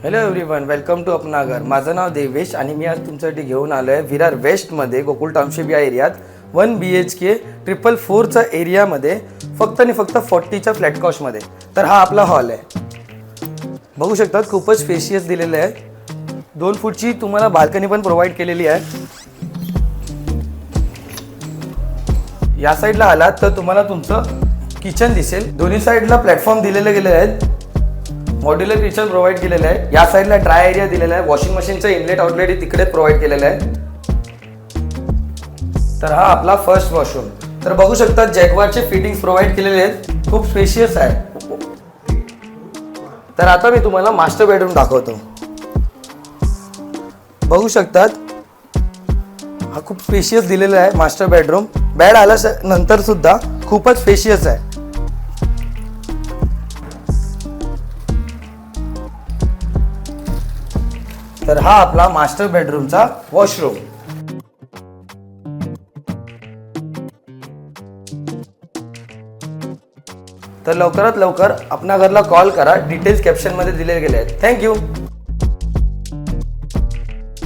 Hello everyone, welcome to अपना घर. माझं नाव देवेश आणि मी आज तुमच्यासाठी घेऊन आलो आहे विरार वेस्टमध्ये गोकुळ टाउनशिप या एरियात 1 BHK 444चा एरियामध्ये फक्त आणि फक्त 40च्या फ्लॅट कॉस्टमध्ये. तर हा आपला हॉल आहे. बघू शकतात, खूपच स्पेशियस दिलेलं आहे. 2 फूटची तुम्हाला बाल्कनी पण प्रोव्हाइड केलेली आहे. या साईडला आलात तर तुम्हाला तुमचं किचन दिसेल. दोन्ही साईडला प्लॅटफॉर्म दिलेले गेले आहेत. मॉड्युलर किचन प्रोव्हाइड केलेलं आहे. या साईडला ड्राय एरिया दिलेला आहे. वॉशिंग मशीनचं इनलेट आउटलेट तिकडे प्रोव्हाइड केलेलं आहे. तर हा आपला फर्स्ट वॉशरूम. तर बघू शकता जॅग्वारचे फिटिंग्स प्रोव्हाइड केलेले आहेत. खूप स्पेशियस आहे. तर आता मी तुम्हाला मास्टर बेडरूम दाखवतो. बघू शकतात, हा खूप स्पेशियस दिलेला आहे मास्टर बेडरूम. बेड आल्या नंतर सुद्धा खूपच स्पेशियस आहे. तर हा आपला मास्टर बेडरूमचा वॉशरूम. तर लवकरात लवकर आपल्या घरला कॉल करा. डिटेल्स कॅप्शनमध्ये दिले गेले आहेत. थँक्यू.